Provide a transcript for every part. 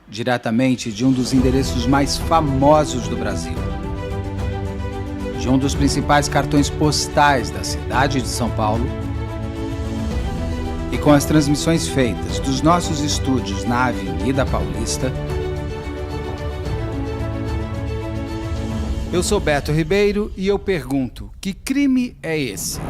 diretamente de um dos endereços mais famosos do Brasil, de um dos principais cartões postais da cidade de São Paulo, e com as transmissões feitas dos nossos estúdios na Avenida Paulista. Eu sou Beto Ribeiro e eu pergunto, que crime é esse?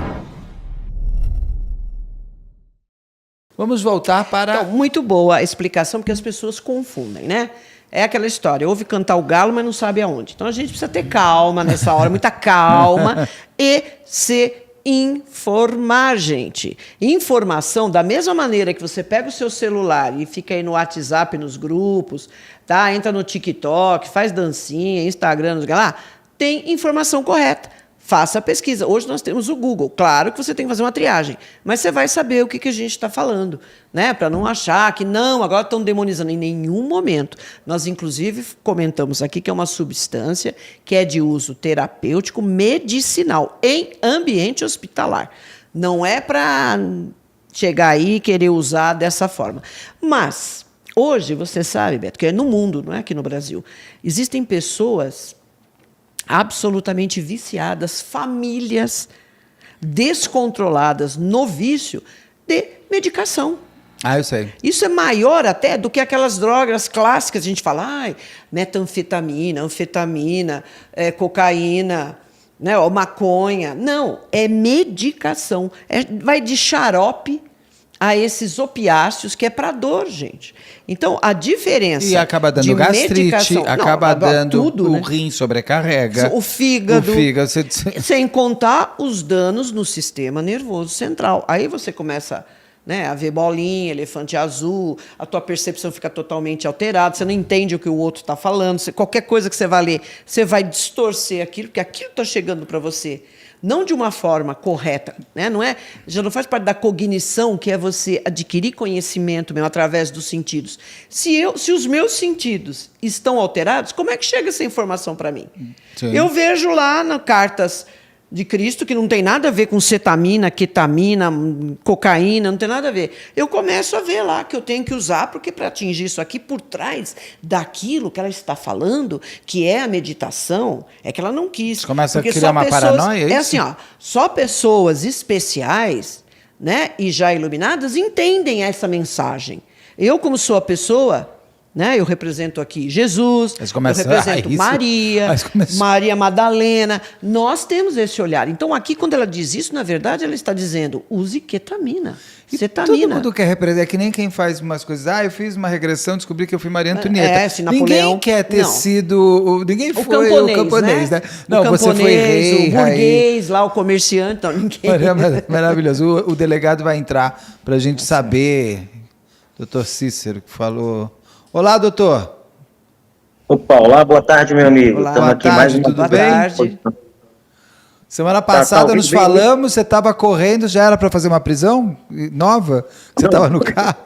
Vamos voltar para... Então, muito boa a explicação, porque as pessoas confundem, né? É aquela história, ouve cantar o galo, mas não sabe aonde. Então, a gente precisa ter calma nessa hora, muita calma, e se informar, gente. Informação, da mesma maneira que você pega o seu celular e fica aí no WhatsApp, nos grupos, tá? Entra no TikTok, faz dancinha, Instagram, não sei o que lá, tem informação correta. Faça a pesquisa. Hoje nós temos o Google. Claro que você tem que fazer uma triagem, mas você vai saber o que a gente está falando, né? Para não achar que não, agora estão demonizando. Em nenhum momento. Nós, inclusive, comentamos aqui que é uma substância que é de uso terapêutico medicinal em ambiente hospitalar. Não é para chegar aí e querer usar dessa forma. Mas, hoje, você sabe, Beto, que é no mundo, não é aqui no Brasil, existem pessoas absolutamente viciadas, famílias descontroladas no vício de medicação. Ah, eu sei. Isso é maior até do que aquelas drogas clássicas. A gente fala, metanfetamina, anfetamina, cocaína, né, ou maconha. Não, é medicação. Vai de xarope a esses opiáceos, que é para dor, gente. Então, a diferença... E acaba dando gastrite, acaba dando tudo, o rim sobrecarrega. O fígado. Você... Sem contar os danos no sistema nervoso central. Aí você começa, né, a ver bolinha, elefante azul, a tua percepção fica totalmente alterada, você não entende o que o outro está falando, qualquer coisa que você vai ler, você vai distorcer aquilo, porque aquilo está chegando para você não de uma forma correta, né? Já não faz parte da cognição, que é você adquirir conhecimento mesmo através dos sentidos. Se os meus sentidos estão alterados, como é que chega essa informação para mim? Sim. Eu vejo lá nas cartas de Cristo, que não tem nada a ver com cetamina, ketamina, cocaína, não tem nada a ver. Eu começo a ver lá que eu tenho que usar, porque para atingir isso aqui, por trás daquilo que ela está falando, que é a meditação, é que ela não quis. Você começa a criar uma paranoia? É assim, só pessoas especiais, né, e já iluminadas entendem essa mensagem. Eu, como sou a pessoa... né? Eu represento aqui Jesus, eu represento Maria, Maria Madalena. Nós temos esse olhar. Então, aqui, quando ela diz isso, na verdade, ela está dizendo, use ketamina, cetamina. Todo mundo quer representar, é que nem quem faz umas coisas. Eu fiz uma regressão, descobri que eu fui Maria Antonieta. Ninguém quer ter sido... Ninguém foi o camponês, né? Não, você foi rei, o burguês, lá, o comerciante. Não, ninguém... Maravilhoso. O delegado vai entrar para a gente saber, doutor Cícero, que falou... Olá, doutor. Opa, olá, boa tarde, meu amigo. Olá, boa tarde, tudo bem? Semana passada nos falamos, você estava correndo, já era para fazer uma prisão nova? Você estava no carro?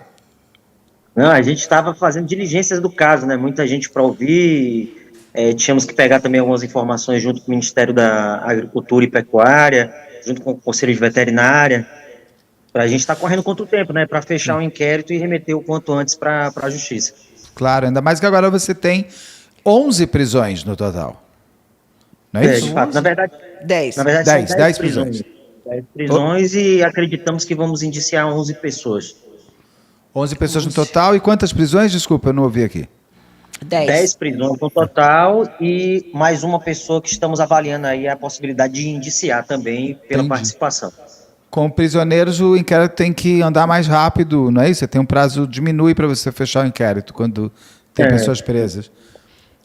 Não, a gente estava fazendo diligências do caso, né? Muita gente para ouvir, tínhamos que pegar também algumas informações junto com o Ministério da Agricultura e Pecuária, junto com o Conselho de Veterinária, para a gente estar correndo contra o tempo, né? Para fechar o inquérito e remeter o quanto antes para a Justiça. Claro, ainda mais que agora você tem 11 prisões no total. Não é isso? De fato, na verdade, 10. Na verdade, 10 prisões. 10 prisões e acreditamos que vamos indiciar 11 pessoas. 11 pessoas no total. E quantas prisões? Desculpa, eu não ouvi aqui. 10 prisões no total e mais uma pessoa que estamos avaliando aí a possibilidade de indiciar também pela participação. Com prisioneiros, o inquérito tem que andar mais rápido, não é isso? Você tem um prazo, diminui para você fechar o inquérito quando tem pessoas presas.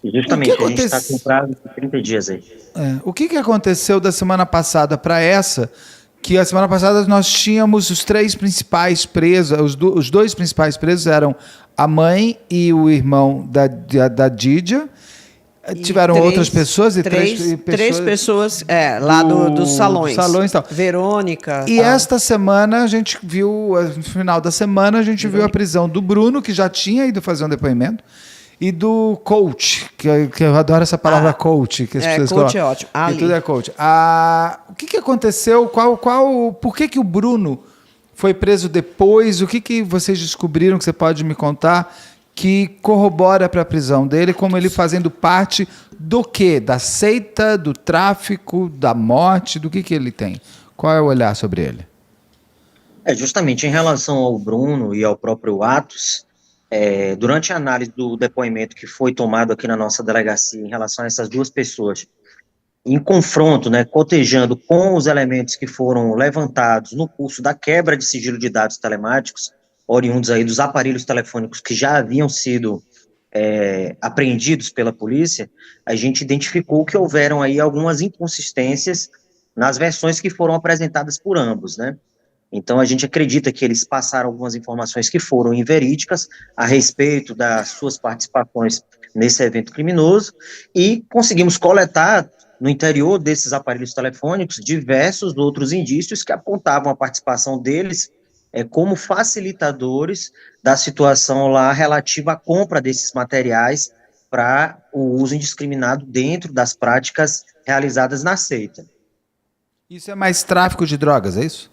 Justamente, a gente está com prazo de 30 dias aí. O que aconteceu da semana passada para essa? Que a semana passada nós tínhamos os 3 principais presos, os 2 principais presos eram a mãe e o irmão da Dídia. Tiveram outras pessoas e três pessoas lá dos salões. Verônica. E esta semana a gente viu, no final da semana, a gente viu a prisão do Bruno, que já tinha ido fazer um depoimento, e do coach, que eu adoro essa palavra coach. Que as pessoas coach colocam. é ótimo. E tudo é coach. O que aconteceu? Por que o Bruno foi preso depois? O que vocês descobriram que você pode me contar? que corrobora para a prisão dele como ele fazendo parte do quê? Da seita, do tráfico, da morte, do que ele tem? Qual é o olhar sobre ele? Justamente em relação ao Bruno e ao próprio Atos, durante a análise do depoimento que foi tomado aqui na nossa delegacia em relação a essas duas pessoas, em confronto, né, cotejando com os elementos que foram levantados no curso da quebra de sigilo de dados telemáticos, oriundos aí dos aparelhos telefônicos que já haviam sido apreendidos pela polícia, a gente identificou que houveram aí algumas inconsistências nas versões que foram apresentadas por ambos, né? Então, a gente acredita que eles passaram algumas informações que foram inverídicas a respeito das suas participações nesse evento criminoso e conseguimos coletar no interior desses aparelhos telefônicos diversos outros indícios que apontavam a participação deles como facilitadores da situação lá relativa à compra desses materiais para o uso indiscriminado dentro das práticas realizadas na seita. Isso é mais tráfico de drogas, é isso?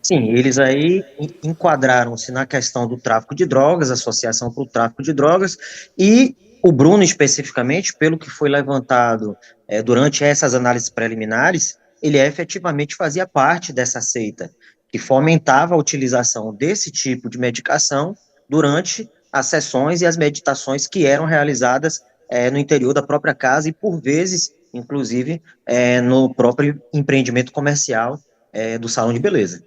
Sim, eles aí enquadraram-se na questão do tráfico de drogas, associação para o tráfico de drogas, e o Bruno especificamente, pelo que foi levantado durante essas análises preliminares, ele efetivamente fazia parte dessa seita, que fomentava a utilização desse tipo de medicação durante as sessões e as meditações que eram realizadas no interior da própria casa e, por vezes, inclusive, no próprio empreendimento comercial do salão de beleza.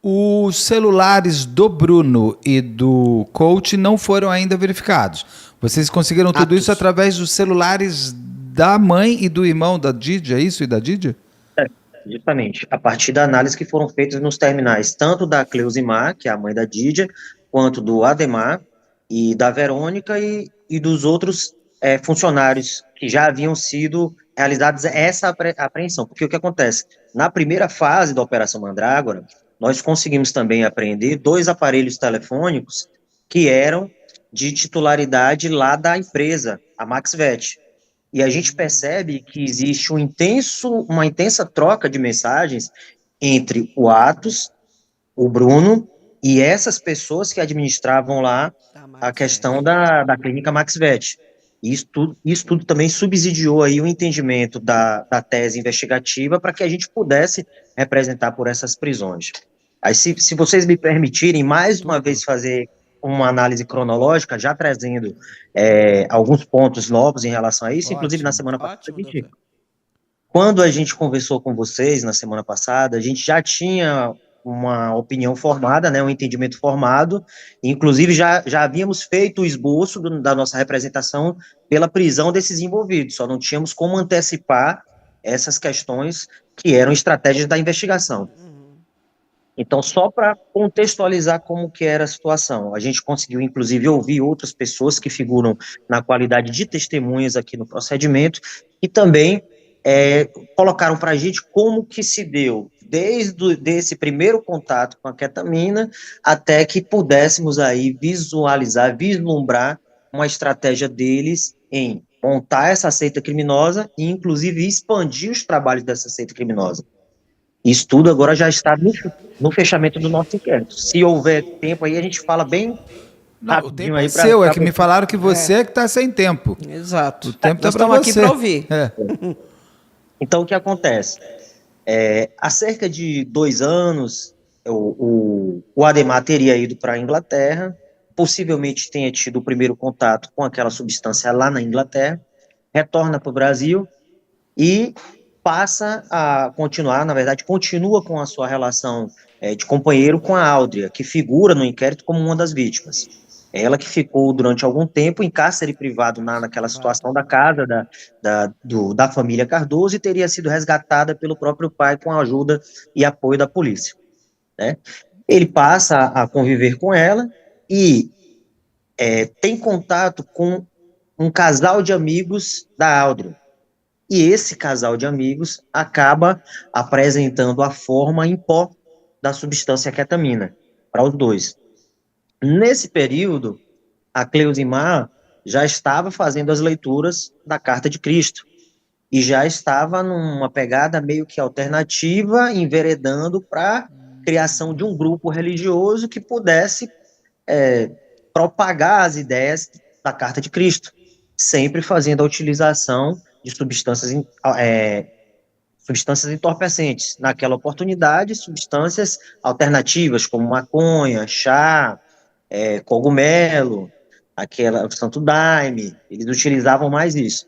Os celulares do Bruno e do coach não foram ainda verificados. Vocês conseguiram tudo isso através dos celulares da mãe e do irmão da Didia, é isso? E da Didia? Justamente, a partir da análise que foram feitas nos terminais, tanto da Cleusimar, que é a mãe da Didia, quanto do Ademar e da Verônica e dos outros funcionários que já haviam sido realizados essa apreensão. Porque o que acontece? Na primeira fase da Operação Mandrágora, nós conseguimos também apreender 2 aparelhos telefônicos que eram de titularidade lá da empresa, a MaxVet. E a gente percebe que existe uma intensa troca de mensagens entre o Atos, o Bruno e essas pessoas que administravam lá a questão da clínica MaxVet. Isso tudo também subsidiou aí o entendimento da tese investigativa para que a gente pudesse representar por essas prisões. Aí, se vocês me permitirem, mais uma vez fazer uma análise cronológica, já trazendo alguns pontos novos em relação a isso, ótimo, inclusive na semana passada, quando a gente conversou com vocês na semana passada, a gente já tinha uma opinião formada, né, um entendimento formado, inclusive já havíamos feito o esboço da nossa representação pela prisão desses envolvidos, só não tínhamos como antecipar essas questões que eram estratégias da investigação. Então, só para contextualizar como que era a situação, a gente conseguiu, inclusive, ouvir outras pessoas que figuram na qualidade de testemunhas aqui no procedimento e também colocaram para a gente como que se deu, desde esse primeiro contato com a ketamina, até que pudéssemos aí visualizar, vislumbrar uma estratégia deles em montar essa seita criminosa e, inclusive, expandir os trabalhos dessa seita criminosa. Isso tudo agora já está no fechamento do nosso inquérito. Se houver tempo aí, a gente fala bem rapidinho. O tempo aí é seu, é que me falaram que você é que está sem tempo. Exato. O tempo está para você. Estamos aqui para ouvir. Então, o que acontece? Há cerca de 2 anos, o Ademar teria ido para a Inglaterra, possivelmente tenha tido o primeiro contato com aquela substância lá na Inglaterra, retorna para o Brasil e passa a continuar, na verdade, continua com a sua relação de companheiro com a Áudria, que figura no inquérito como uma das vítimas. Ela que ficou durante algum tempo em cárcere privado naquela situação da casa da família Cardoso e teria sido resgatada pelo próprio pai com a ajuda e apoio da polícia, né? Ele passa a conviver com ela e tem contato com um casal de amigos da Áudria. E esse casal de amigos acaba apresentando a forma em pó da substância ketamina para os dois. Nesse período, a Cleusimar já estava fazendo as leituras da Carta de Cristo e já estava numa pegada meio que alternativa, enveredando para a criação de um grupo religioso que pudesse propagar as ideias da Carta de Cristo, sempre fazendo a utilização de substâncias entorpecentes. Naquela oportunidade, substâncias alternativas, como maconha, chá, cogumelo, o santo daime, eles utilizavam mais isso.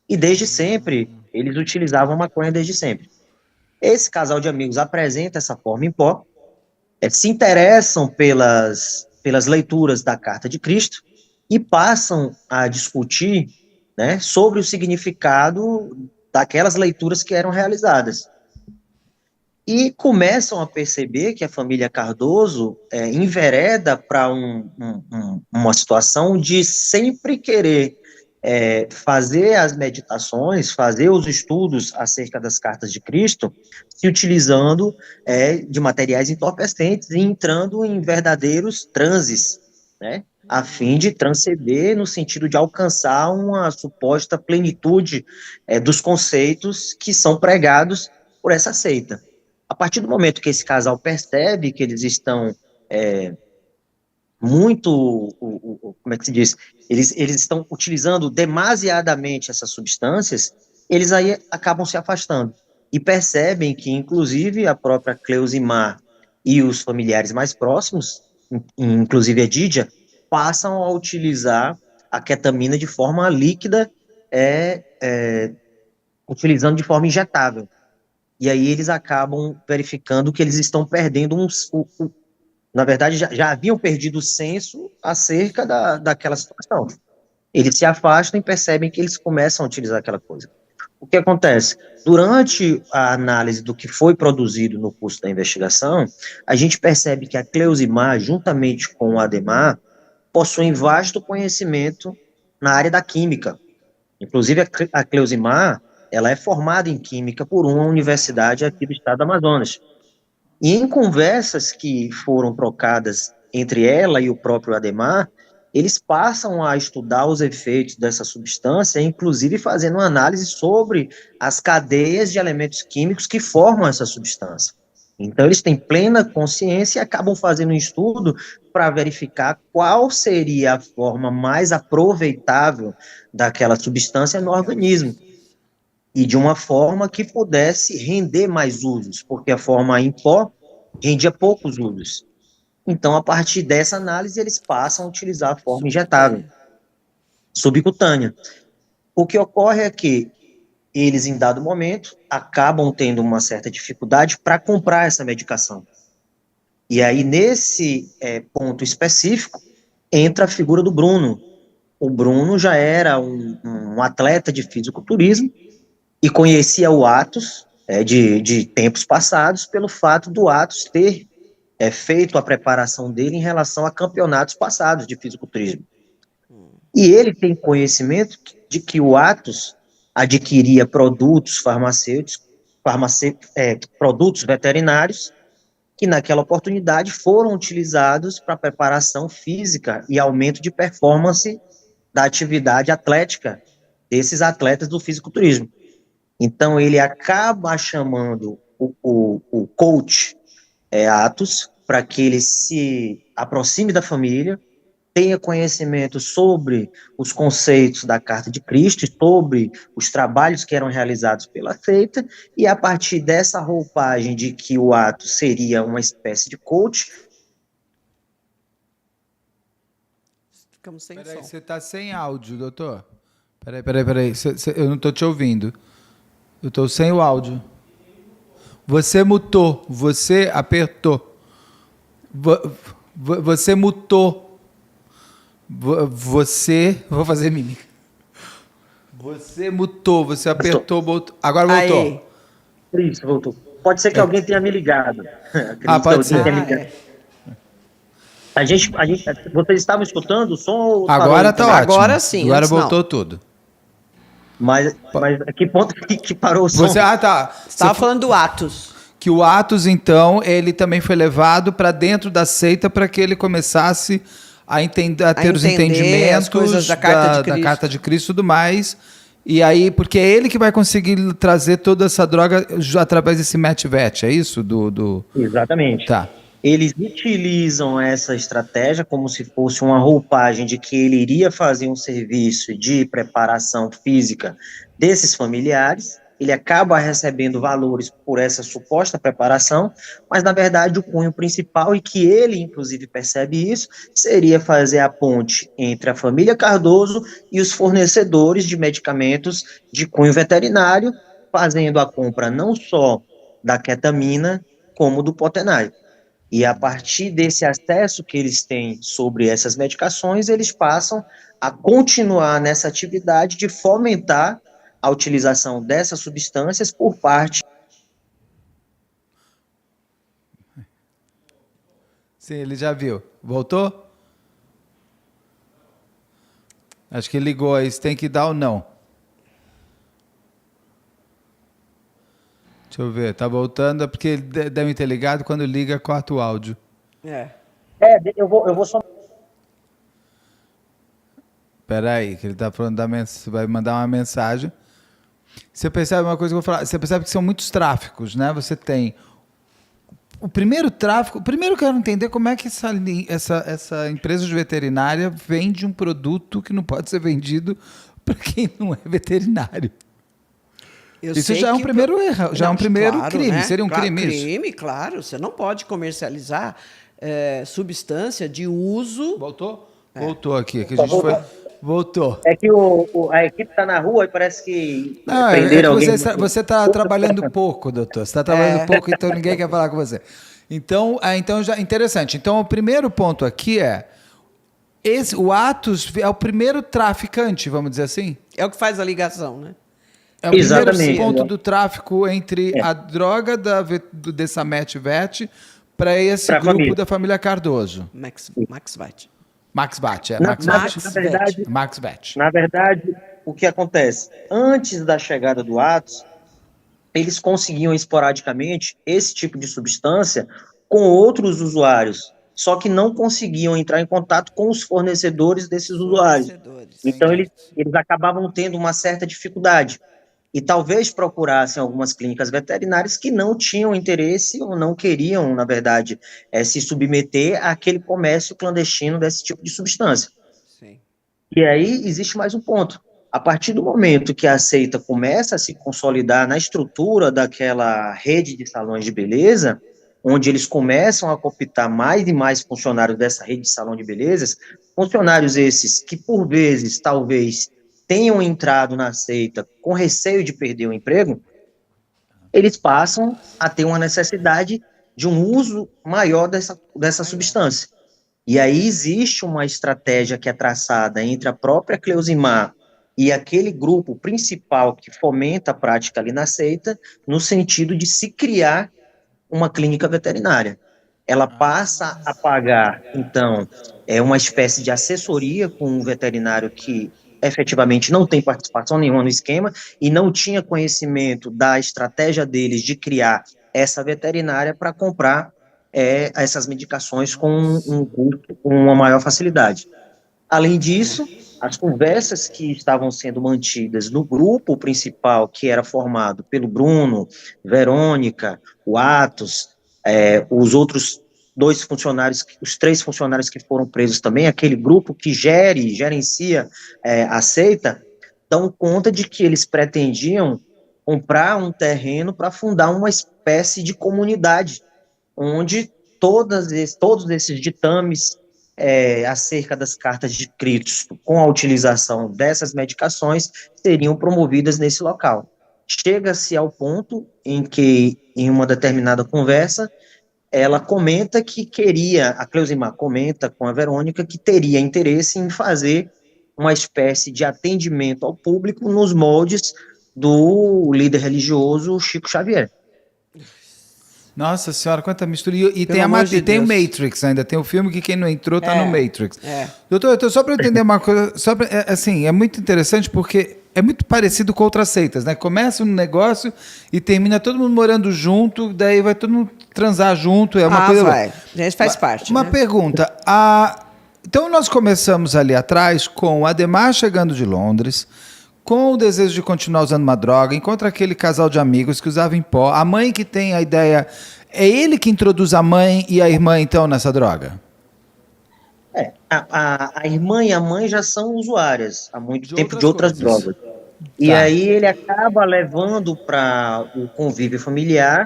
E desde sempre, eles utilizavam maconha desde sempre. Esse casal de amigos apresenta essa forma em pó, se interessam pelas leituras da Carta de Cristo e passam a discutir, né, sobre o significado daquelas leituras que eram realizadas. E começam a perceber que a família Cardoso envereda para uma situação de sempre querer fazer as meditações, fazer os estudos acerca das cartas de Cristo, se utilizando de materiais entorpecentes e entrando em verdadeiros transes, né, a fim de transcender no sentido de alcançar uma suposta plenitude dos conceitos que são pregados por essa seita. A partir do momento que esse casal percebe que eles estão como é que se diz? Eles estão utilizando demasiadamente essas substâncias, eles aí acabam se afastando. E percebem que, inclusive, a própria Cleusimar e os familiares mais próximos, inclusive a Dídia, passam a utilizar a ketamina de forma líquida, utilizando de forma injetável. E aí eles acabam verificando que eles estão perdendo na verdade, já haviam perdido o senso acerca daquela situação. Eles se afastam e percebem que eles começam a utilizar aquela coisa. O que acontece? Durante a análise do que foi produzido no curso da investigação, a gente percebe que a Cleusimar, juntamente com o Ademar, possuem vasto conhecimento na área da química. Inclusive, a Cleusimar, ela é formada em química por uma universidade aqui do estado do Amazonas. E em conversas que foram trocadas entre ela e o próprio Ademar, eles passam a estudar os efeitos dessa substância, inclusive fazendo uma análise sobre as cadeias de elementos químicos que formam essa substância. Então, eles têm plena consciência e acabam fazendo um estudo para verificar qual seria a forma mais aproveitável daquela substância no organismo. E de uma forma que pudesse render mais usos, porque a forma em pó rendia poucos usos. Então, a partir dessa análise, eles passam a utilizar a forma injetável, subcutânea. O que ocorre é que eles, em dado momento, acabam tendo uma certa dificuldade para comprar essa medicação. E aí, nesse ponto específico, entra a figura do Bruno. O Bruno já era um atleta de fisiculturismo e conhecia o Athos de tempos passados pelo fato do Athos ter feito a preparação dele em relação a campeonatos passados de fisiculturismo. E ele tem conhecimento de que o Athos adquiria produtos farmacêuticos, produtos veterinários, que naquela oportunidade foram utilizados para preparação física e aumento de performance da atividade atlética desses atletas do fisiculturismo. Então, ele acaba chamando o coach Athos para que ele se aproxime da família, tenha conhecimento sobre os conceitos da Carta de Cristo, sobre os trabalhos que eram realizados pela seita, e a partir dessa roupagem de que o Athos seria uma espécie de coach. Ficamos sem Peraí, som. você está sem áudio, doutor. Peraí. Eu não estou te ouvindo. Eu estou sem o áudio. Você mutou, você apertou. Você mutou. Vou fazer mímica. Você mutou, você apertou, voltou. Agora voltou. Aí. Isso, voltou. Pode ser que alguém tenha me ligado. Pode ser. Vocês estavam escutando o som? Agora está ótimo. Agora sim. Agora voltou tudo. Mas a que ponto que parou o som? Tá. Você estava falando do Athos. Que o Athos, então, ele também foi levado para dentro da seita para que ele começasse a ter os entendimentos as coisas da Carta de Cristo e tudo mais. E aí, porque é ele que vai conseguir trazer toda essa droga através desse Metvet, é isso? Exatamente. Tá. Eles utilizam essa estratégia como se fosse uma roupagem de que ele iria fazer um serviço de preparação física desses familiares. Ele acaba recebendo valores por essa suposta preparação, mas na verdade o cunho principal, e que ele inclusive percebe isso, seria fazer a ponte entre a família Cardoso e os fornecedores de medicamentos de cunho veterinário, fazendo a compra não só da ketamina, como do Potenai. E a partir desse acesso que eles têm sobre essas medicações, eles passam a continuar nessa atividade de fomentar a utilização dessas substâncias por parte. Sim, ele já viu. Voltou? Acho que ligou aí. Você tem que dar ou não. Deixa eu ver. Tá voltando. É porque ele deve ter ligado. Quando liga, corta o áudio. Eu vou só. Espera aí, que ele está falando vai mandar uma mensagem. Você percebe uma coisa que eu vou falar. Você percebe que são muitos tráficos, né? Você tem o primeiro tráfico. Primeiro eu quero entender como é que essa empresa de veterinária vende um produto que não pode ser vendido para quem não é veterinário. Isso já é um primeiro erro, já é um primeiro claro, crime. Né? Seria um crime isso? Crime, claro. Você não pode comercializar substância de uso. Voltou? Voltou aqui. Que a gente foi... Voltou. É que a equipe está na rua e parece que prenderam alguém. Você está trabalhando pouco, doutor. Você está trabalhando pouco, então ninguém quer falar com você. Então já interessante. Então, o primeiro ponto aqui o Atos é o primeiro traficante, vamos dizer assim? É o que faz a ligação, né? É o primeiro ponto do tráfico entre a droga do Desamet-Vet para esse grupo família da família Cardoso. Max Vet. Max Vet, Max Vet. Na verdade, o que acontece? Antes da chegada do Atos, eles conseguiam esporadicamente esse tipo de substância com outros usuários, só que não conseguiam entrar em contato com os fornecedores desses usuários. Então, eles acabavam tendo uma certa dificuldade. E talvez procurassem algumas clínicas veterinárias que não tinham interesse ou não queriam, na verdade, se submeter àquele comércio clandestino desse tipo de substância. Sim. E aí existe mais um ponto. A partir do momento que a seita começa a se consolidar na estrutura daquela rede de salões de beleza, onde eles começam a cooptar mais e mais funcionários dessa rede de salão de belezas, funcionários esses que, por vezes, talvez tenham entrado na seita com receio de perder o emprego, eles passam a ter uma necessidade de um uso maior dessa substância. E aí existe uma estratégia que é traçada entre a própria Cleusimar e aquele grupo principal que fomenta a prática ali na seita, no sentido de se criar uma clínica veterinária. Ela passa a pagar, então, uma espécie de assessoria com um veterinário que efetivamente não tem participação nenhuma no esquema e não tinha conhecimento da estratégia deles de criar essa veterinária para comprar essas medicações com um custo, com uma maior facilidade. Além disso, as conversas que estavam sendo mantidas no grupo principal, que era formado pelo Bruno, Verônica, o Atos, os outros os 3 funcionários que foram presos também, aquele grupo que gerencia a seita, dão conta de que eles pretendiam comprar um terreno para fundar uma espécie de comunidade, onde todos esses ditames acerca das cartas de crédito com a utilização dessas medicações seriam promovidas nesse local. Chega-se ao ponto em que, em uma determinada conversa, ela comenta a Cleusimar comenta com a Verônica que teria interesse em fazer uma espécie de atendimento ao público nos moldes do líder religioso Chico Xavier. Nossa senhora, quanta mistura. E tem o Matrix ainda, tem o filme que quem não entrou está no Matrix. Doutor, só para eu entender uma coisa, assim, é muito interessante porque é muito parecido com outras seitas, né? Começa um negócio e termina todo mundo morando junto, daí vai todo mundo transar junto, é uma coisa... vai. Isso faz parte, Uma pergunta, então nós começamos ali atrás com o Adhemar chegando de Londres, com o desejo de continuar usando uma droga, encontra aquele casal de amigos que usava em pó, a mãe que tem a ideia, é ele que introduz a mãe e a irmã, então, nessa droga? A irmã e a mãe já são usuárias há muito De tempo outras de outras coisas. drogas. E Tá. aí ele acaba levando para o convívio familiar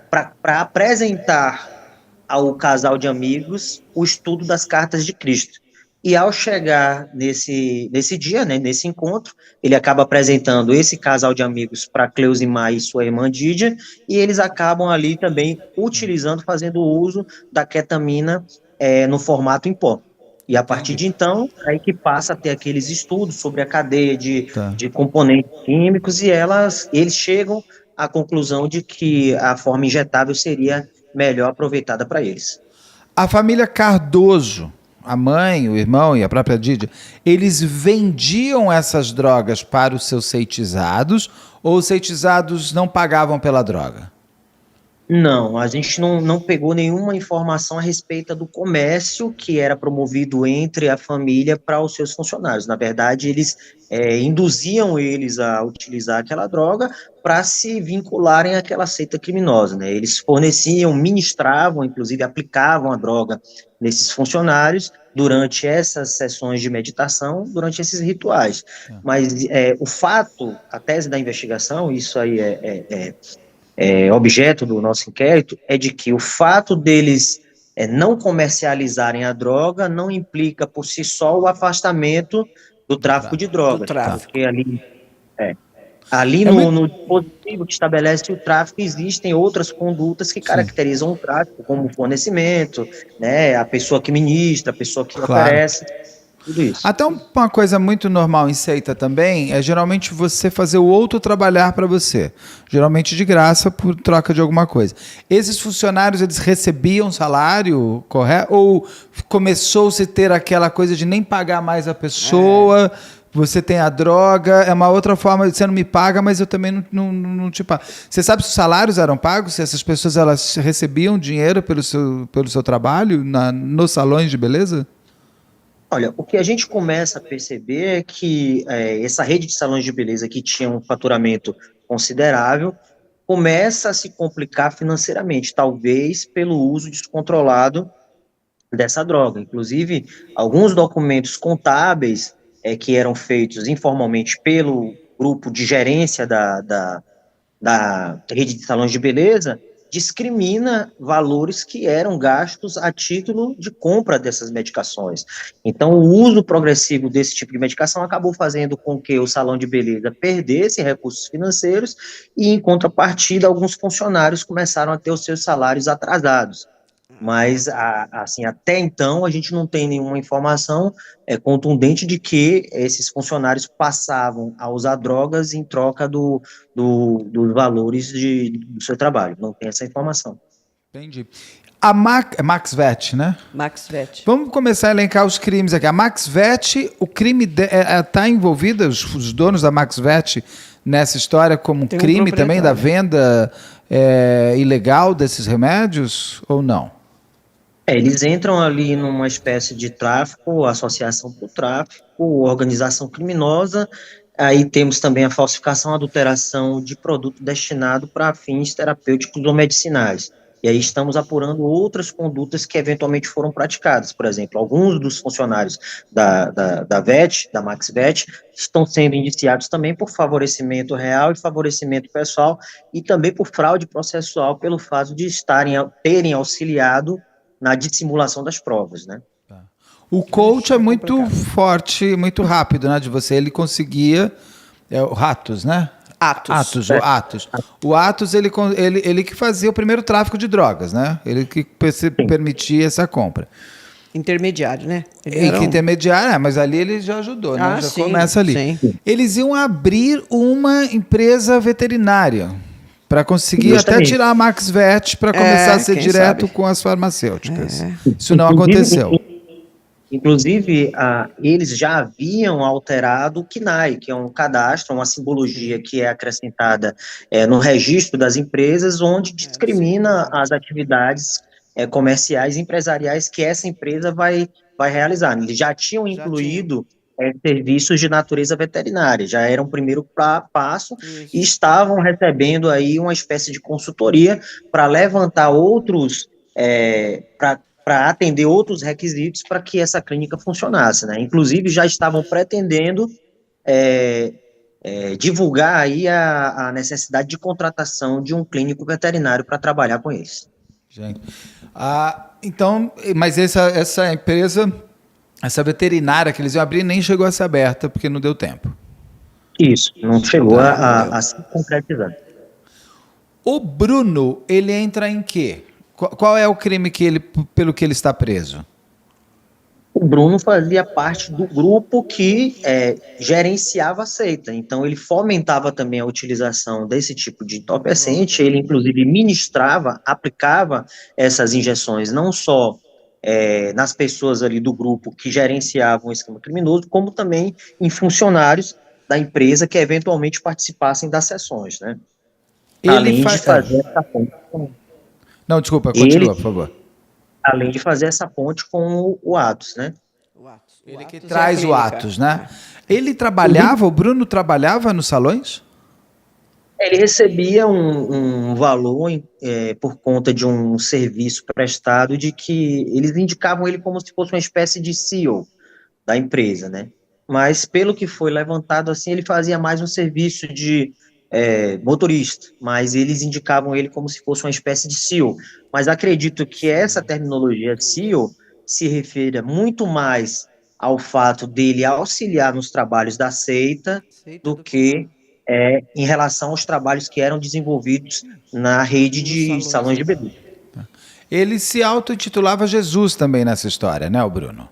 para apresentar ao casal de amigos o estudo das cartas de Cristo. E ao chegar nesse dia, né, nesse encontro, ele acaba apresentando esse casal de amigos para Cleusimar e sua irmã Dídia, e eles acabam ali também utilizando, fazendo uso da ketamina no formato em pó. E a partir Entendi. de então, aí que passa a ter aqueles estudos sobre a cadeia Tá. de componentes químicos, e eles chegam à conclusão de que a forma injetável seria melhor aproveitada para eles. A família Cardoso, a mãe, o irmão e a própria Dídia, eles vendiam essas drogas para os seus ceitizados ou os ceitizados não pagavam pela droga? Não, a gente não pegou nenhuma informação a respeito do comércio que era promovido entre a família para os seus funcionários. Na verdade, eles induziam eles a utilizar aquela droga para se vincularem àquela seita criminosa, né? Eles forneciam, ministravam, inclusive aplicavam a droga nesses funcionários durante essas sessões de meditação, durante esses rituais. Mas o fato, a tese da investigação, isso aí objeto do nosso inquérito, é de que o fato deles não comercializarem a droga não implica por si só o afastamento do tráfico de Do drogas, tráfico. porque ali no dispositivo que estabelece o tráfico existem outras condutas que caracterizam o tráfico, como o fornecimento, né, a pessoa que ministra, a pessoa que Claro. oferece, tudo isso. Até uma coisa muito normal em seita também é geralmente você fazer o outro trabalhar para você. Geralmente de graça por troca de alguma coisa. Esses funcionários, eles recebiam salário, correto? Ou começou-se a ter aquela coisa de nem pagar mais a pessoa, você tem a droga, é uma outra forma, você não me paga, mas eu também não te pago. Você sabe se os salários eram pagos? Se essas pessoas elas recebiam dinheiro pelo seu trabalho nos salões de beleza? Olha, o que a gente começa a perceber é que essa rede de salões de beleza que tinha um faturamento considerável começa a se complicar financeiramente, talvez pelo uso descontrolado dessa droga. Inclusive, alguns documentos contábeis que eram feitos informalmente pelo grupo de gerência da rede de salões de beleza discrimina valores que eram gastos a título de compra dessas medicações. Então, o uso progressivo desse tipo de medicação acabou fazendo com que o salão de beleza perdesse recursos financeiros e, em contrapartida, alguns funcionários começaram a ter os seus salários atrasados. Mas, assim, até então, a gente não tem nenhuma informação contundente de que esses funcionários passavam a usar drogas em troca dos valores do seu trabalho. Não tem essa informação. Entendi. A Max Vet, né? Max Vet. Vamos começar a elencar os crimes aqui. A Max Vet, o crime está envolvida, os donos da Max Vet, nessa história como um Tem um crime também da proprietário. venda ilegal desses remédios ou não? Eles entram ali numa espécie de tráfico, associação por tráfico, organização criminosa. Aí temos também a falsificação, adulteração de produto destinado para fins terapêuticos ou medicinais. E aí estamos apurando outras condutas que eventualmente foram praticadas. Por exemplo, alguns dos funcionários da VET, da Max VET, estão sendo indiciados também por favorecimento real e favorecimento pessoal, e também por fraude processual pelo fato de terem auxiliado na dissimulação das provas, né? O coach é muito complicado. forte, muito rápido, né? De você, ele conseguia o Ratos, né? Atos. O Atos. O Atos, ele que fazia o primeiro tráfico de drogas, né? Ele que permitia essa compra. Intermediário, né? Ele E era que um- intermediário, mas ali ele já ajudou, né? Já sim, começa ali. sim. Eles iam abrir uma empresa veterinária para conseguir Justamente. até tirar a Max Vet para começar a ser quem direto sabe. com as farmacêuticas. É. Isso não aconteceu. Inclusive, eles já haviam alterado o CNAE, que é um cadastro, uma simbologia que é acrescentada no registro das empresas, onde discrimina as atividades comerciais e empresariais que essa empresa vai realizar. Eles já tinham incluído serviços de natureza veterinária, já era um primeiro passo e Isso. estavam recebendo aí uma espécie de consultoria para levantar outros, para atender outros requisitos para que essa clínica funcionasse, né? Inclusive já estavam pretendendo é, divulgar aí a necessidade de contratação de um clínico veterinário para trabalhar com eles. Gente. Então, mas essa empresa, essa veterinária que eles iam abrir nem chegou a ser aberta, porque não deu tempo. Isso, não chegou a se concretizar. O Bruno, ele entra em quê? Qual é o crime pelo que ele está preso? O Bruno fazia parte do grupo que gerenciava a seita, então ele fomentava também a utilização desse tipo de entorpecente, ele inclusive ministrava, aplicava essas injeções não só nas pessoas ali do grupo que gerenciavam o esquema criminoso, como também em funcionários da empresa que eventualmente participassem das sessões, né? Além de fazer essa ponte Não, desculpa, continua, por favor. além de fazer essa ponte com o Atos, né? Ele que traz o Atos, né? Ele trabalhava, o Bruno trabalhava nos salões? Ele recebia um valor por conta de um serviço prestado, de que eles indicavam ele como se fosse uma espécie de CEO da empresa, né? Mas pelo que foi levantado assim, ele fazia mais um serviço de motorista, mas eles indicavam ele como se fosse uma espécie de CEO. Mas acredito que essa terminologia de CEO se refere muito mais ao fato dele auxiliar nos trabalhos da seita do que em relação aos trabalhos que eram desenvolvidos na rede de salões de beleza. Ele se auto-intitulava Jesus também nessa história, né, o Bruno?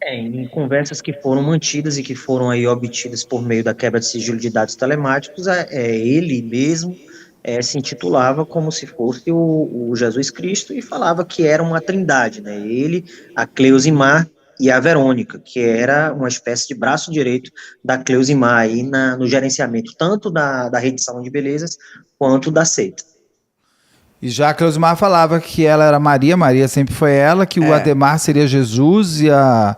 Em conversas que foram mantidas e que foram aí obtidas por meio da quebra de sigilo de dados telemáticos, ele mesmo se intitulava como se fosse o Jesus Cristo e falava que era uma trindade, né? Ele, a Cleusimar e a Verônica, que era uma espécie de braço direito da Cleusimar aí no gerenciamento tanto da rede de salão de belezas quanto da seita. E já a Cleusmar falava que ela era Maria, Maria sempre foi ela, que o Ademar seria Jesus e a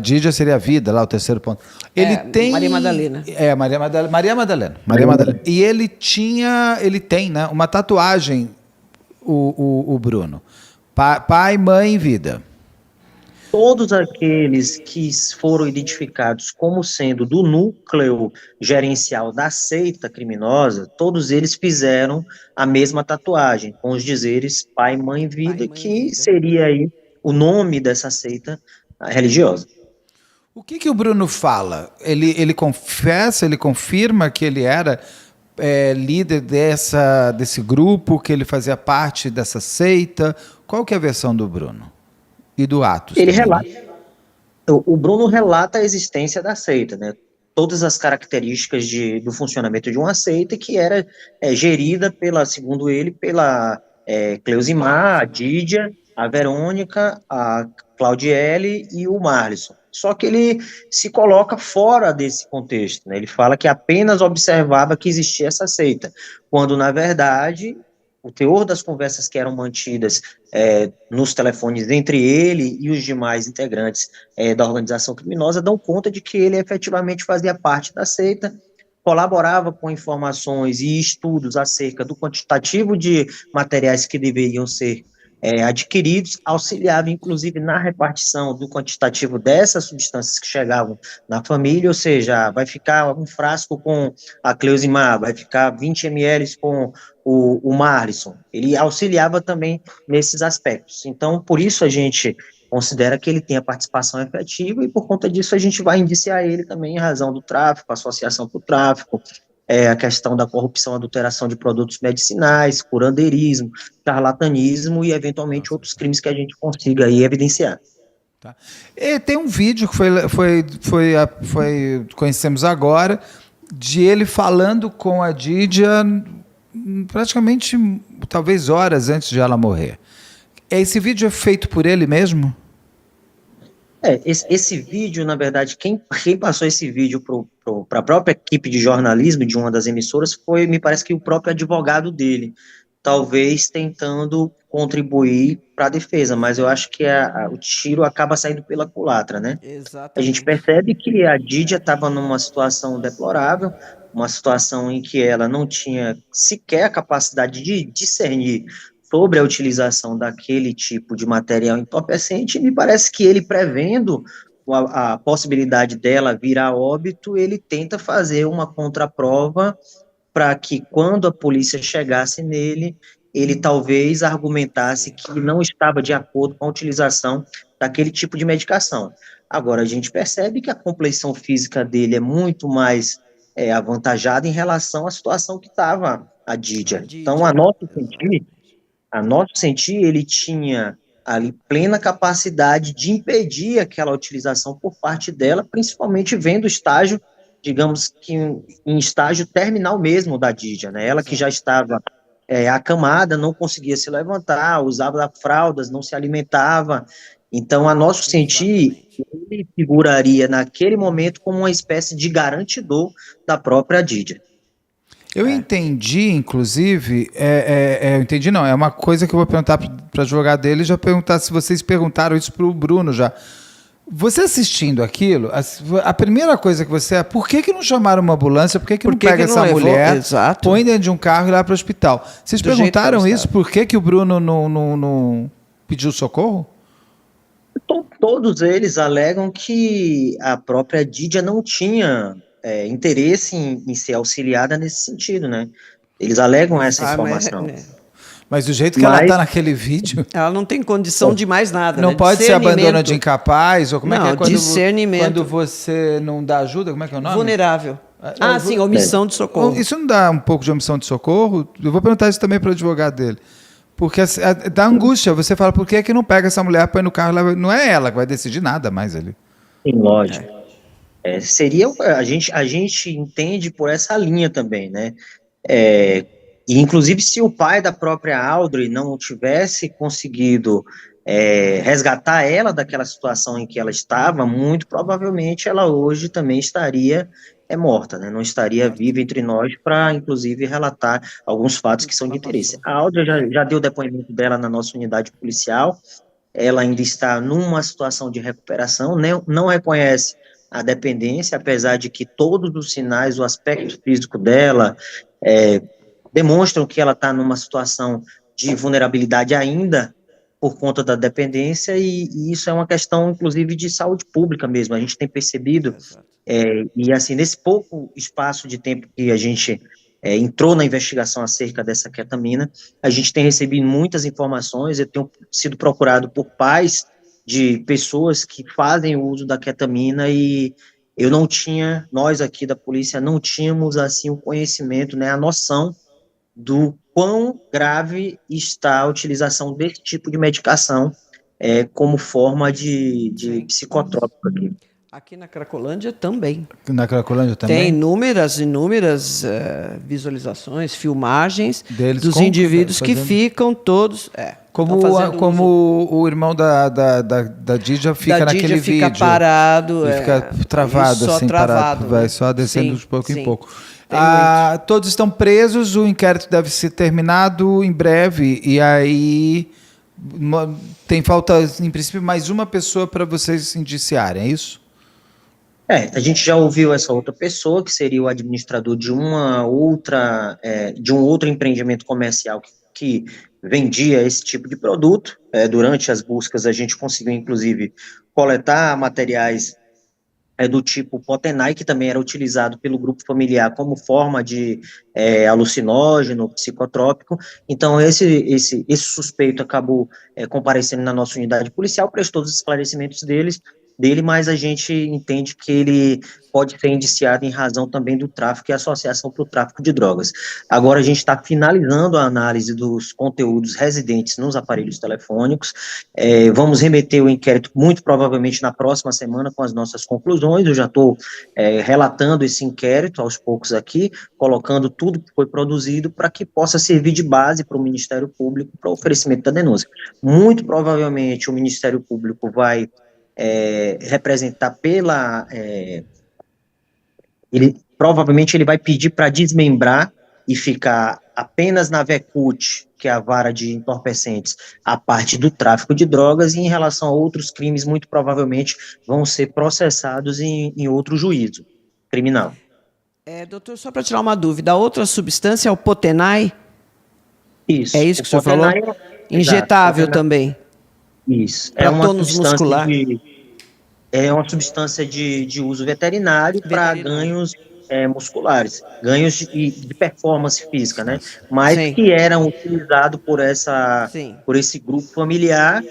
Dídia seria a vida, lá o terceiro ponto. Ele tem Maria Madalena. Maria Madalena. E ele tem, né, uma tatuagem, o Bruno. Pai, mãe e vida. Todos aqueles que foram identificados como sendo do núcleo gerencial da seita criminosa, todos eles fizeram a mesma tatuagem, com os dizeres pai, mãe, vida, que seria aí o nome dessa seita religiosa. O que o Bruno fala? Ele confessa, ele confirma que ele era líder desse grupo, que ele fazia parte dessa seita? Qual que é a versão do Bruno? E do Atos? Ele relata. O Bruno relata a existência da seita, né? Todas as características do funcionamento de uma seita que era gerida segundo ele, pela Cleusimar, a Dídia, a Verônica, a Claudiele e o Marlisson. Só que ele se coloca fora desse contexto, né? Ele fala que apenas observava que existia essa seita, quando, na verdade, o teor das conversas que eram mantidas nos telefones entre ele e os demais integrantes da organização criminosa dão conta de que ele efetivamente fazia parte da seita, colaborava com informações e estudos acerca do quantitativo de materiais que deveriam ser adquiridos, auxiliava inclusive na repartição do quantitativo dessas substâncias que chegavam na família, ou seja, vai ficar um frasco com a Cleusimar, vai ficar 20 ml com o Marlisson. Ele auxiliava também nesses aspectos. Então, por isso a gente considera que ele tem a participação efetiva e por conta disso a gente vai indiciar ele também em razão do tráfico, associação para o tráfico, a questão da corrupção, adulteração de produtos medicinais, curandeirismo, charlatanismo e, eventualmente, outros crimes que a gente consiga aí evidenciar. Tá. E tem um vídeo que conhecemos agora, de ele falando com a Dídia praticamente, talvez horas antes de ela morrer. Esse vídeo é feito por ele mesmo? Esse vídeo, na verdade, quem passou esse vídeo para a própria equipe de jornalismo de uma das emissoras me parece que o próprio advogado dele, talvez tentando contribuir para a defesa, mas eu acho que o tiro acaba saindo pela culatra, né? A gente Exatamente. percebe que a Dídia estava numa situação deplorável, uma situação em que ela não tinha sequer a capacidade de discernir sobre a utilização daquele tipo de material entorpecente, e me parece que ele, prevendo a possibilidade dela vir a óbito, ele tenta fazer uma contraprova para que, quando a polícia chegasse nele, ele talvez argumentasse que não estava de acordo com a utilização daquele tipo de medicação. Agora, a gente percebe que a compleição física dele é muito mais avantajada em relação à situação que estava a A Dídia. Então, Didia. Exatamente. a nosso sentir, ele tinha ali plena capacidade de impedir aquela utilização por parte dela, principalmente vendo o estágio, digamos que em estágio terminal mesmo da Dídia, né? Ela que já Exato. estava acamada, não conseguia se levantar, usava fraldas, não se alimentava. Então, a nosso sentir, Exatamente. ele figuraria naquele momento como uma espécie de garantidor da própria Dídia. Eu entendi, inclusive, eu entendi não, é uma coisa que eu vou perguntar para advogado dele, já perguntar se vocês perguntaram isso para o Bruno já. Você assistindo aquilo, a primeira coisa que você por que não chamaram uma ambulância? Por que Por não que pega que não essa levou? mulher, Exato. põe dentro de um carro e lá para o hospital? Vocês Do jeito que perguntaram ela isso? estava. Por que o Bruno não pediu socorro? Todos eles alegam que a própria Dídia não tinha interesse em ser auxiliada nesse sentido, né? Eles alegam essa Ah, mas, informação. né, Mas do jeito que ela Mas, está naquele vídeo, ela não tem condição de mais nada, não né? pode ser abandono Discernimento. de incapaz, ou como é que Não, é quando, discernimento. quando você não dá ajuda, como é que é o nome? Vulnerável. Ah, sim, omissão de socorro. Isso não dá um pouco de omissão de socorro? Eu vou perguntar isso também para o advogado dele. Porque dá angústia. Você fala, por que não pega essa mulher, põe no carro? Não é ela que vai decidir nada mais ali. sim, lógico. Seria a gente entende por essa linha também, né? É, e inclusive se o pai da própria Audrey não tivesse conseguido resgatar ela daquela situação em que ela estava, muito provavelmente ela hoje também estaria morta, né? Não estaria viva entre nós para, inclusive, relatar alguns fatos que são de interesse. Desabafou. A Audrey já deu o depoimento dela na nossa unidade policial. Ela ainda está numa situação de recuperação, não reconhece a dependência, apesar de que todos os sinais, o aspecto físico dela, é, demonstram que ela está numa situação de vulnerabilidade ainda por conta da dependência, e isso é uma questão, inclusive, de saúde pública mesmo. A gente tem percebido, Exato. e assim, nesse pouco espaço de tempo que a gente entrou na investigação acerca dessa ketamina, a gente tem recebido muitas informações. Eu tenho sido procurado por pais de pessoas que fazem o uso da ketamina, e nós aqui da polícia não tínhamos, assim, o conhecimento, né, a noção do quão grave está a utilização desse tipo de medicação como forma de Sim. psicotrópico aqui. Aqui na Cracolândia também. Na Cracolândia Tem também? inúmeras visualizações, filmagens Deles dos com- indivíduos que fazendo- ficam todos. Como, estão fazendo uso. como o irmão da Dídia fica Da naquele Dídia fica vídeo. parado. Ele fica travado, só assim, travado. parado, vai só descendo Sim, de pouco sim. em pouco. Tem Todos estão presos, o inquérito deve ser terminado em breve, e aí tem falta, em princípio, mais uma pessoa para vocês indiciarem, é isso? A gente já ouviu essa outra pessoa, que seria o administrador de de um outro empreendimento comercial que vendia esse tipo de produto. Durante as buscas, a gente conseguiu, inclusive, coletar materiais do tipo Potenai, que também era utilizado pelo grupo familiar como forma de alucinógeno, psicotrópico. Então, esse suspeito acabou comparecendo na nossa unidade policial, prestou os esclarecimentos dele, mas a gente entende que ele pode ser indiciado em razão também do tráfico e associação para o tráfico de drogas. Agora, a gente está finalizando a análise dos conteúdos residentes nos aparelhos telefônicos. Vamos remeter o inquérito muito provavelmente na próxima semana com as nossas conclusões. Eu já estou relatando esse inquérito aos poucos aqui, colocando tudo que foi produzido para que possa servir de base para o Ministério Público para o oferecimento da denúncia. Muito provavelmente o Ministério Público vai representar provavelmente ele vai pedir para desmembrar e ficar apenas na VECUT, que é a vara de entorpecentes, a parte do tráfico de drogas, e em relação a outros crimes, muito provavelmente vão ser processados em outro juízo criminal. Doutor, só para tirar uma dúvida, a outra substância é o Potenai? Isso. É isso que o senhor falou? Injetável também. Isso. Pra tônus muscular. É uma substância de uso veterinário para ganhos musculares, ganhos de performance física, né? Mas Sim. que eram utilizados Sim. por esse grupo familiar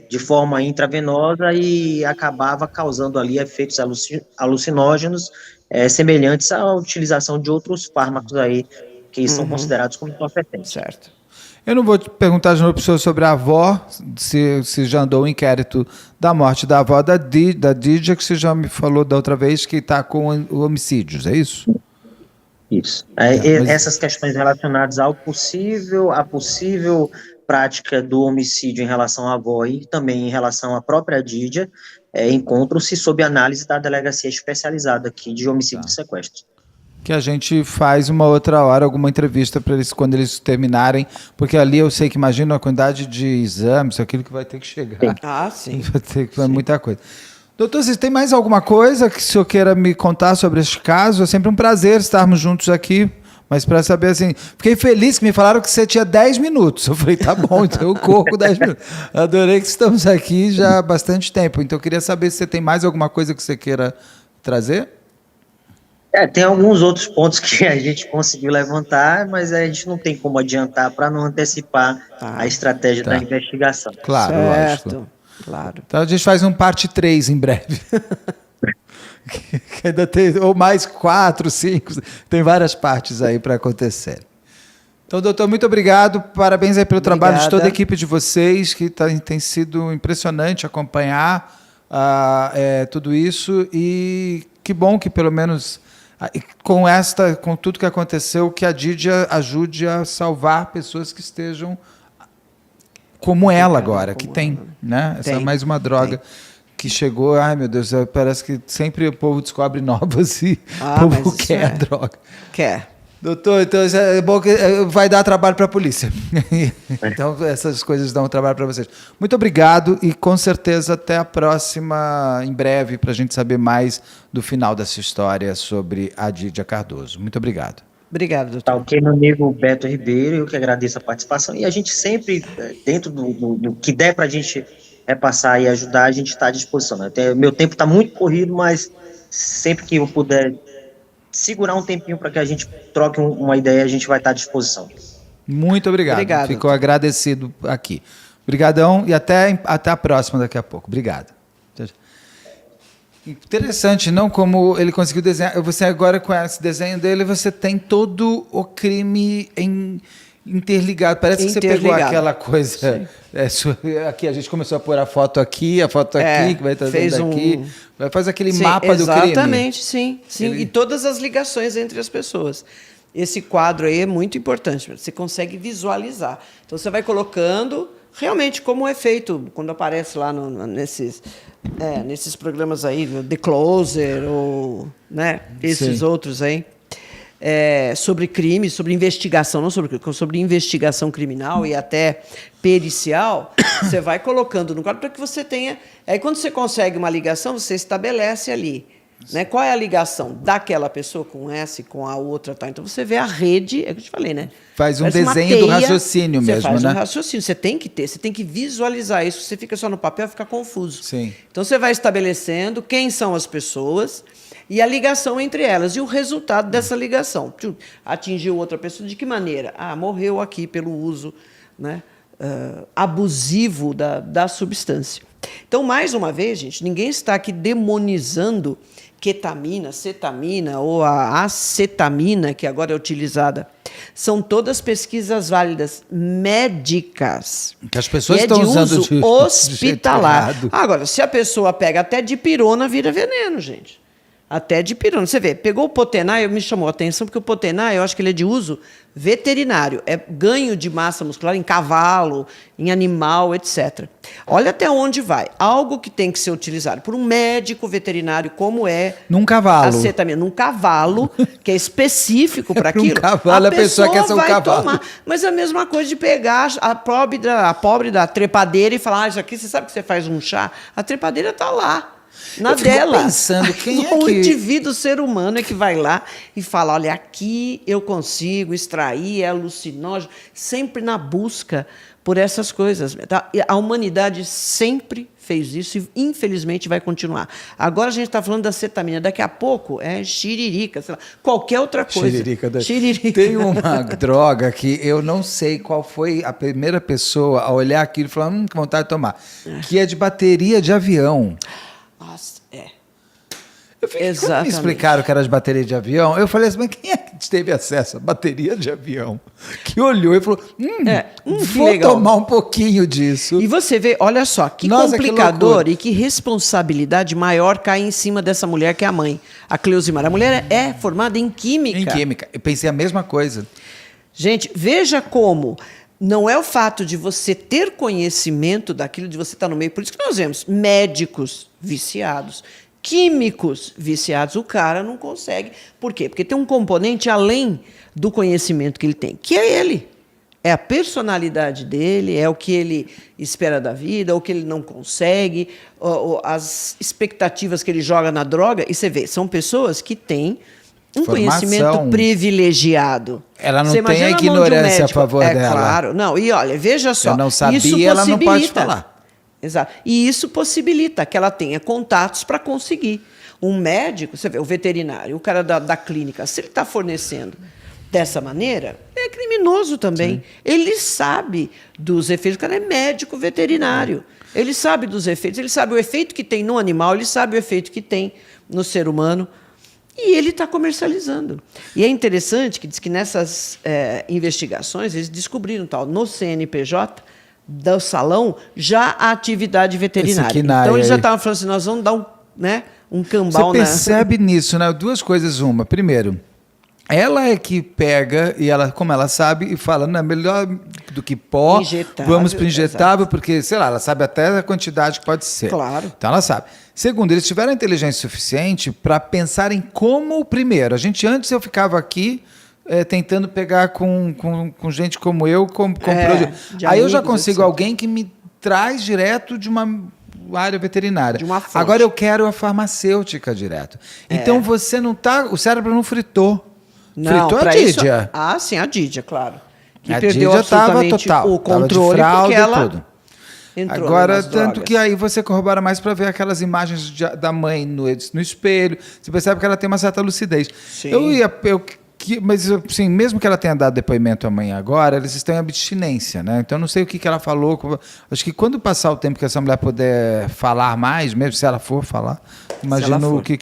de forma intravenosa e acabava causando ali efeitos alucinógenos semelhantes à utilização de outros fármacos aí que são considerados como entorpecentes. Certo. Eu não vou te perguntar de novo para o senhor sobre a avó, se já andou o inquérito da morte da avó da Dídia, que você já me falou da outra vez que está com homicídios, é isso? Isso. Essas questões relacionadas à possível prática do homicídio em relação à avó e também em relação à própria Dídia, encontram-se sob análise da delegacia especializada aqui de homicídio e sequestro. Que a gente faz uma outra hora, alguma entrevista para eles, quando eles terminarem, porque ali eu sei que imagino a quantidade de exames, aquilo que vai ter que chegar. Sim. Vai ter que muita coisa. Doutor, vocês tem mais alguma coisa que o senhor queira me contar sobre este caso? É sempre um prazer estarmos juntos aqui, mas para saber assim, fiquei feliz que me falaram que você tinha 10 minutos. Eu falei, tá bom, então eu corro com 10 minutos. Adorei que estamos aqui já há bastante tempo, então eu queria saber se você tem mais alguma coisa que você queira trazer? Tem alguns outros pontos que a gente conseguiu levantar, mas a gente não tem como adiantar para não antecipar a estratégia da investigação. Claro, certo. lógico. Claro. Então a gente faz um parte 3 em breve. Que ainda tem, ou mais 4, 5, tem várias partes aí para acontecer. Então, doutor, muito obrigado, parabéns aí pelo trabalho de toda a equipe de vocês, que tem sido impressionante acompanhar tudo isso, e que bom que pelo menos com tudo que aconteceu, que a Dídia ajude a salvar pessoas que estejam como ela agora, que tem, né? Essa é mais uma droga que chegou, ai meu Deus, parece que sempre o povo descobre novas e o povo quer a droga. Quer. Doutor, então é bom que vai dar trabalho para a polícia. Então essas coisas dão trabalho para vocês. Muito obrigado e com certeza até a próxima, em breve, para a gente saber mais do final dessa história sobre a Dídia Cardoso. Muito obrigado. Obrigado, doutor. Tá ok, meu amigo Beto Ribeiro, eu que agradeço a participação, e a gente sempre, dentro do que der para a gente repassar e ajudar, a gente está à disposição. Né? Meu tempo está muito corrido, mas sempre que eu puder segurar um tempinho para que a gente troque uma ideia, a gente vai estar à disposição. Muito obrigado. Ficou agradecido aqui. Obrigadão e até a próxima daqui a pouco. Obrigado. Interessante, não? Como ele conseguiu desenhar. Você agora, com esse desenho dele, você tem todo o crime interligado. Parece que você pegou aquela coisa. Aqui a gente começou a pôr a foto aqui, que vai trazendo daqui. Faz aquele mapa do crime. Exatamente, sim. E todas as ligações entre as pessoas. Esse quadro aí é muito importante. Você consegue visualizar. Então você vai colocando realmente como é feito quando aparece lá nesses programas aí, The Closer, ou esses outros aí. Sobre crime, sobre investigação, não sobre investigação criminal e até pericial, você vai colocando no quadro para que você tenha... Aí, quando você consegue uma ligação, você estabelece ali. Né? Qual é a ligação daquela pessoa com essa e com a outra? Tá? Então, você vê a rede, é o que eu te falei, né? Faz um desenho do raciocínio mesmo, né? Você faz um raciocínio, você tem que ter, você tem que visualizar isso. Você fica só no papel, fica confuso. Sim. Então, você vai estabelecendo quem são as pessoas e a ligação entre elas, e o resultado dessa ligação. Atingiu outra pessoa de que maneira? Morreu aqui pelo uso abusivo da substância. Então, mais uma vez, gente, ninguém está aqui demonizando ketamina, cetamina ou a acetamina, que agora é utilizada. São todas pesquisas válidas médicas. Que as pessoas estão usando de hospitalar. Agora, se a pessoa pega até dipirona, vira veneno, gente. até de pirona. Você vê, pegou o Potenai, me chamou a atenção, porque o Potenai, eu acho que ele é de uso veterinário. É ganho de massa muscular em cavalo, em animal, etc. Olha até onde vai. Algo que tem que ser utilizado por um médico veterinário, como é Num cavalo. a cetamina. Num cavalo, que é específico para pra um aquilo. cavalo, a pessoa quer ser um vai cavalo. tomar. Mas é a mesma coisa de pegar a pobre da trepadeira e falar, isso aqui, você sabe que você faz um chá? A trepadeira está lá. Na Eu fico dela. pensando, quem é O que- indivíduo, ser humano, é que vai lá e fala: olha, aqui eu consigo extrair, é alucinógeno, sempre na busca por essas coisas. Tá? E a humanidade sempre fez isso e, infelizmente, vai continuar. Agora a gente está falando da cetamina, daqui a pouco é xiririca, sei lá, qualquer outra coisa. Xiririca. Tem uma droga que eu não sei qual foi a primeira pessoa a olhar aquilo e falar, que vontade de tomar. Que é de bateria de avião. Nossa, é. Quando me Exatamente. explicaram que era de bateria de avião, eu falei assim, mas quem é que teve acesso a bateria de avião? Que olhou e falou, que vou legal. tomar um pouquinho disso. E você vê, olha só, que Nossa, que complicador loucura. e que responsabilidade maior cai em cima dessa mulher que é a mãe, a Cleusimar. A mulher é formada em química. Em química. Eu pensei a mesma coisa. Gente, veja como não é o fato de você ter conhecimento daquilo, de você estar no meio. Por isso que nós vemos médicos viciados, químicos viciados. O cara não consegue. Por quê? Porque tem um componente além do conhecimento que ele tem, que é ele. É a personalidade dele, é o que ele espera da vida, o que ele não consegue, as expectativas que ele joga na droga. E você vê, são pessoas que têm um Formação. conhecimento privilegiado. Ela não Você tem a imagina mão de um ignorância a médico. favor é, dela. Claro. Não, e olha, veja só. Eu não sabia, isso ela não pode possibilita- falar. Exato. E isso possibilita que ela tenha contatos para conseguir. Um médico, você vê, o veterinário, o cara da clínica, se ele está fornecendo dessa maneira, é criminoso também. Sim. Ele sabe dos efeitos, o cara é médico veterinário. Ele sabe dos efeitos, ele sabe o efeito que tem no animal, ele sabe o efeito que tem no ser humano. E ele está comercializando. E é interessante que diz que nessas investigações eles descobriram tal, no CNPJ do salão já a atividade veterinária. Então eles já estavam falando assim, nós vamos dar um cambal. Você percebe nisso, né? Duas coisas. Uma, primeiro, ela é que pega e ela, como ela sabe, e fala, não é melhor do que pó, injetável, vamos para injetável, porque, sei lá, ela sabe até a quantidade que pode ser. Claro. Então ela sabe. Segundo, eles tiveram inteligência suficiente para pensar em como, primeiro, antes eu ficava aqui tentando pegar com gente como eu, aí eu já consigo etc. alguém que me traz direto de uma área veterinária. De uma fonte. Agora eu quero a farmacêutica direto. Então você não tá, o cérebro não fritou. Não, fritou a pra isso- Dídia. Ah, sim, a Dídia, claro. Que A perdeu Dídia tava absolutamente total, o tava de controle fralda porque e ela tudo. entrou Agora, nas tanto drogas. que aí você corrobora mais para ver aquelas imagens da mãe no espelho. Você percebe que ela tem uma certa lucidez. Sim. Mas, assim, mesmo que ela tenha dado depoimento amanhã agora, eles estão em abstinência, né? Então, não sei o que ela falou. Acho que quando passar o tempo que essa mulher puder falar mais, mesmo se ela for falar, imagino o que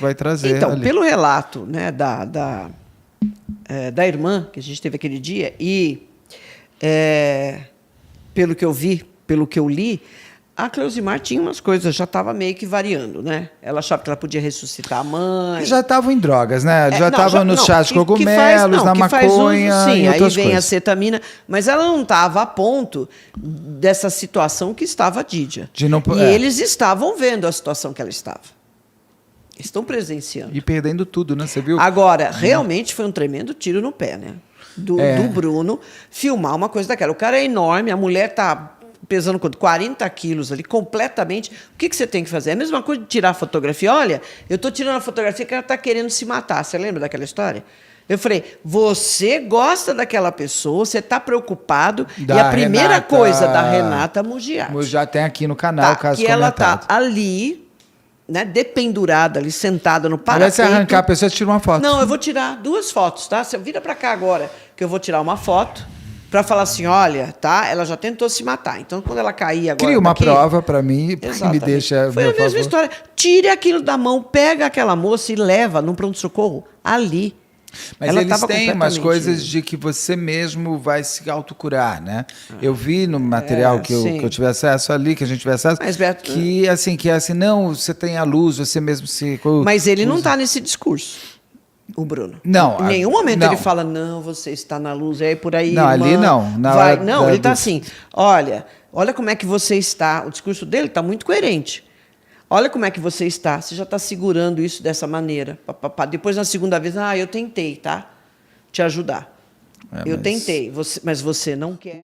vai trazer. Então, ali. pelo relato, né, da irmã que a gente teve aquele dia e pelo que eu vi, pelo que eu li, a Cleusimar tinha umas coisas, já estava meio que variando, né? Ela achava que ela podia ressuscitar a mãe. Já estavam em drogas, né? Já estavam nos não, chás de que cogumelos, na que faz maconha uso, sim, e aí outras vem coisas. a cetamina, mas ela não estava a ponto dessa situação que estava a Dídia. E eles estavam vendo a situação que ela estava. Estão presenciando. E perdendo tudo, né? Você viu? Agora, realmente foi um tremendo tiro no pé, né? Do Bruno filmar uma coisa daquela. O cara é enorme, a mulher está pesando quanto? 40 quilos ali, completamente. O que você tem que fazer? É a mesma coisa de tirar a fotografia. Olha, eu estou tirando a fotografia que ela está querendo se matar. Você lembra daquela história? Eu falei, você gosta daquela pessoa, você está preocupado. E a primeira coisa da Renata Mugiati. Já tem aqui no canal, caso que ela está comentado. ali, né, dependurada ali, sentada no Aliás, parapeito. se arrancar a pessoa, tira uma foto. Não, eu vou tirar 2 fotos, tá? Você vira para cá agora, que eu vou tirar uma foto para falar assim, olha, tá? Ela já tentou se matar. Então, quando ela cair agora Cria uma daqui, prova para mim e me exatamente. deixa. Foi a mesma história. Tire aquilo da mão, pega aquela moça e leva num pronto-socorro ali. Mas Ela eles tava têm umas completamente- coisas de que você mesmo vai se autocurar, né? Eu vi no material que sim. eu tive acesso ali, que a gente tive acesso, Mas, Beto, que é assim, não, você tem a luz, você mesmo se... Mas ele não está nesse discurso, o Bruno. Não, Em nenhum momento não. ele fala, não, você está na luz, é por aí, Não, irmã, ali não, na vai. hora Não, da- ele está do- assim, olha como é que você está. O discurso dele está muito coerente. Olha como é que você está já está segurando isso dessa maneira. Depois, na segunda vez, eu tentei, tá? Te ajudar. Eu mas- tentei, mas você não quer.